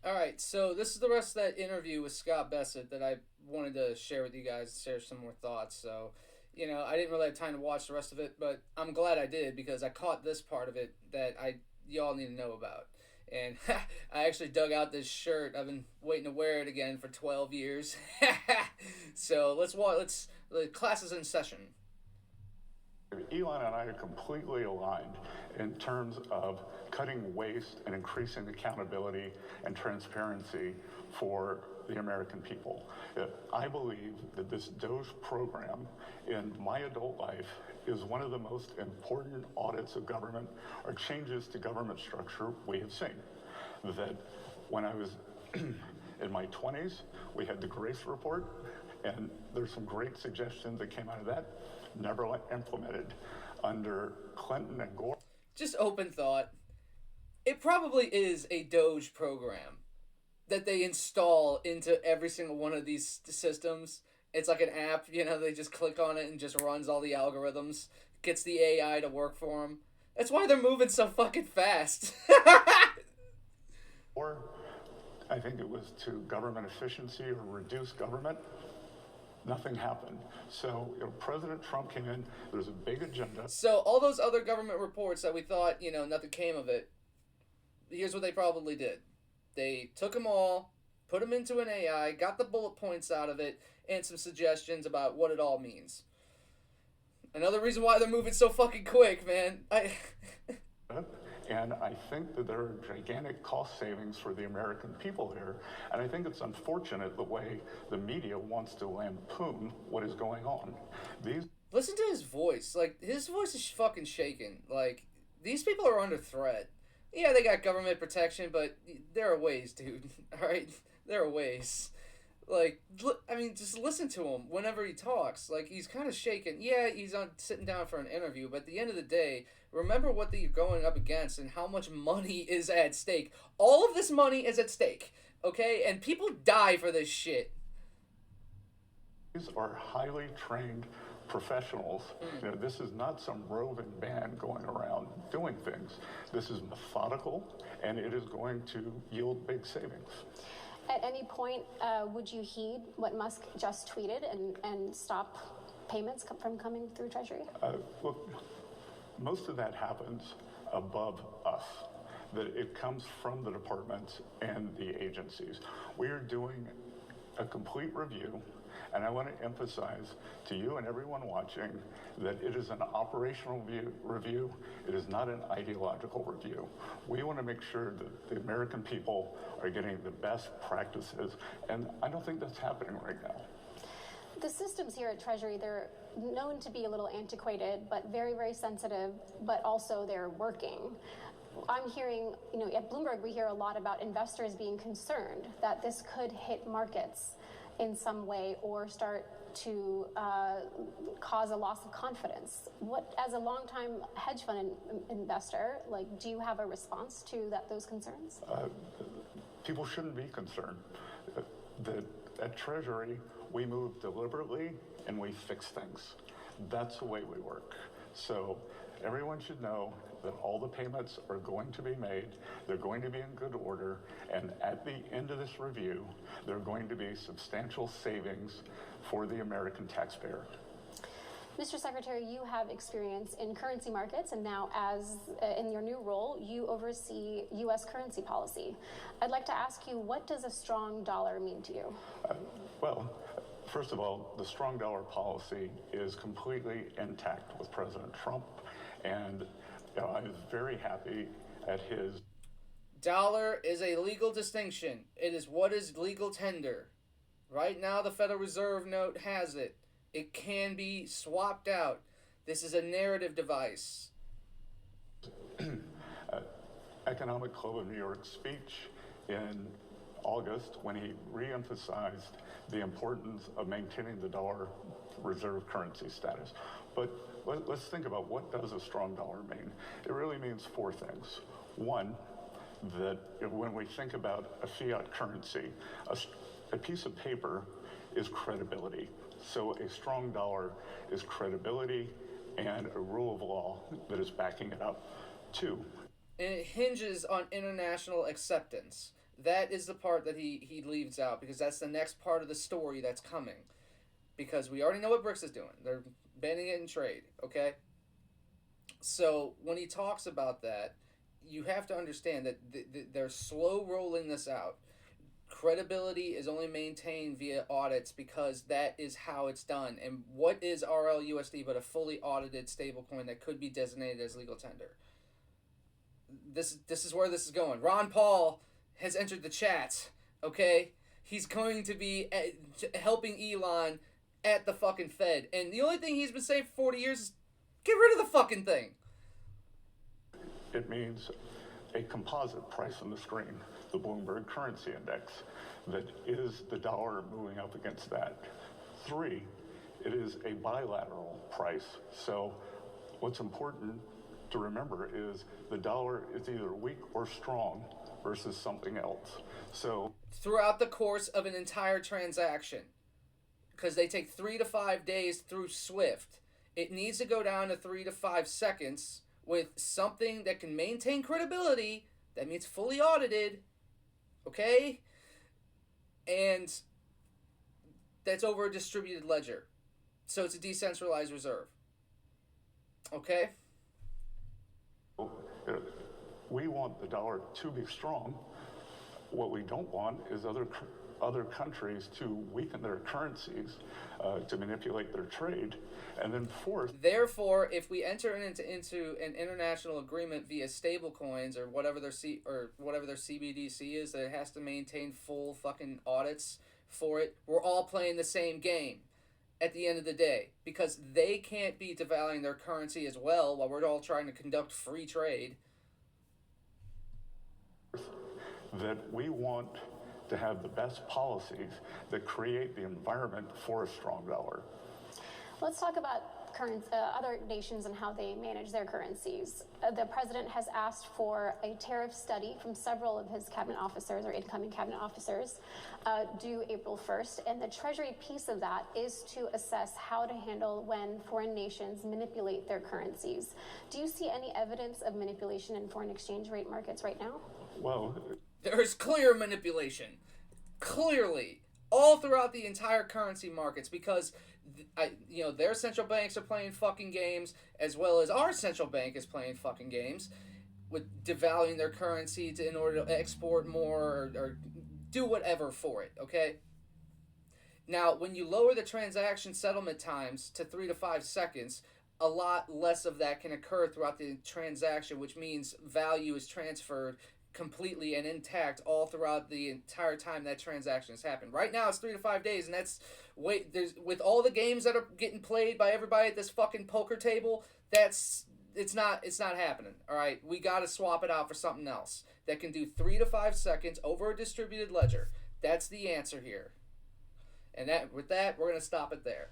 All right, so this is the rest of that interview with Scott Bessett that I wanted to share with you guys, share some more thoughts. So, I didn't really have time to watch the rest of it, but I'm glad I did because I caught this part of it that y'all need to know about. And I actually dug out this shirt. I've been waiting to wear it again for 12 years. So let's watch. The class is in session. Elon and I are completely aligned in terms of cutting waste and increasing accountability and transparency for the American people. I believe that this Doge program in my adult life is one of the most important audits of government or changes to government structure we have seen. That when I was in my 20s, we had the Grace Report, and there's some great suggestions that came out of that, never implemented under Clinton and Gore. Just open thought. It probably is a Doge program that they install into every single one of these systems. It's like an app, they just click on it and just runs all the algorithms, gets the AI to work for them. That's why they're moving so fucking fast. Or I think it was to government efficiency or reduce government. Nothing happened. So President Trump came in, there's a big agenda. So all those other government reports that we thought, nothing came of it, here's what they probably did. They took them all, put them into an AI, got the bullet points out of it, and some suggestions about what it all means. Another reason why they're moving so fucking quick, man. And I think that there are gigantic cost savings for the American people here. And I think it's unfortunate the way the media wants to lampoon what is going on. Listen to his voice. Like, his voice is fucking shaking. Like, these people are under threat. Yeah, they got government protection, but there are ways, dude. All right? There are ways. Like, just listen to him whenever he talks. Like, he's kind of shaking. Yeah, he's sitting down for an interview, but at the end of the day, remember what you're going up against and how much money is at stake. All of this money is at stake, okay? And people die for this shit. These are highly trained professionals. This is not some roving band going around doing things. This is methodical, and it is going to yield big savings. At any point, would you heed what Musk just tweeted and stop payments from coming through Treasury? Look, most of that happens above us. That it comes from the departments and the agencies. We are doing a complete review, and I want to emphasize to you and everyone watching that it is an operational review. It is not an ideological review. We want to make sure that the American people are getting the best practices, and I don't think that's happening right now. The systems here at Treasury, they're known to be a little antiquated, but very, very sensitive, but also they're working. I'm hearing, at Bloomberg, we hear a lot about investors being concerned that this could hit markets in some way or start to cause a loss of confidence. What, as a longtime hedge fund investor, do you have a response to those concerns? People shouldn't be concerned. At Treasury, we move deliberately and we fix things. That's the way we work. So everyone should know that all the payments are going to be made, they're going to be in good order, and at the end of this review, there are going to be substantial savings for the American taxpayer. Mr. Secretary, you have experience in currency markets, and now in your new role, you oversee U.S. currency policy. I'd like to ask you, what does a strong dollar mean to you? Well, first of all, the strong dollar policy is completely intact with President Trump, and I was very happy at his... Dollar is a legal distinction. It is what is legal tender. Right now, the Federal Reserve note has it. It can be swapped out. This is a narrative device. Economic Club of New York speech in August when he re-emphasized the importance of maintaining the dollar reserve currency status. But let's think about, what does a strong dollar mean? It really means four things. One, that when we think about a fiat currency, a piece of paper is credibility. So a strong dollar is credibility and a rule of law that is backing it up. Two. And it hinges on international acceptance. That is the part that he leaves out, because that's the next part of the story that's coming. Because we already know what BRICS is doing. They're banning it in trade, okay? So when he talks about that, you have to understand that they're slow rolling this out. Credibility is only maintained via audits because that is how it's done. And what is RLUSD but a fully audited stablecoin that could be designated as legal tender? This is where this is going. Ron Paul has entered the chat, okay? He's going to be helping Elon at the fucking Fed. And the only thing he's been saying for 40 years is get rid of the fucking thing. It means a composite price on the screen, the Bloomberg Currency Index, that is the dollar moving up against that. 3, it is a bilateral price. So what's important to remember is the dollar is either weak or strong versus something else. So throughout the course of an entire transaction, because they take 3 to 5 days through SWIFT, it needs to go down to 3 to 5 seconds with something that can maintain credibility. That means fully audited, okay? And that's over a distributed ledger. So it's a decentralized reserve, okay? We want the dollar to be strong. What we don't want is other countries to weaken their currencies, to manipulate their trade, and then force. Therefore, if we enter into an international agreement via stablecoins or whatever their CBDC is, that it has to maintain full fucking audits for it, we're all playing the same game at the end of the day, because they can't be devaluing their currency as well while we're all trying to conduct free trade. That we want to have the best policies that create the environment for a strong dollar. Let's talk about other nations and how they manage their currencies. The president has asked for a tariff study from several of his cabinet officers or incoming cabinet officers due April 1st. And the Treasury piece of that is to assess how to handle when foreign nations manipulate their currencies. Do you see any evidence of manipulation in foreign exchange rate markets right now? Well, there's clear manipulation, clearly, all throughout the entire currency markets, because their central banks are playing fucking games, as well as our central bank is playing fucking games with devaluing their currency in order to export more or do whatever for it, okay? Now, when you lower the transaction settlement times to 3 to 5 seconds, a lot less of that can occur throughout the transaction, which means value is transferred completely and intact all throughout the entire time that transaction has happened. Right now it's 3 to 5 days, and that's with all the games that are getting played by everybody at this fucking poker table, it's not happening. All right, we got to swap it out for something else that can do 3 to 5 seconds over a distributed ledger. That's the answer here. And with that, we're going to stop it there.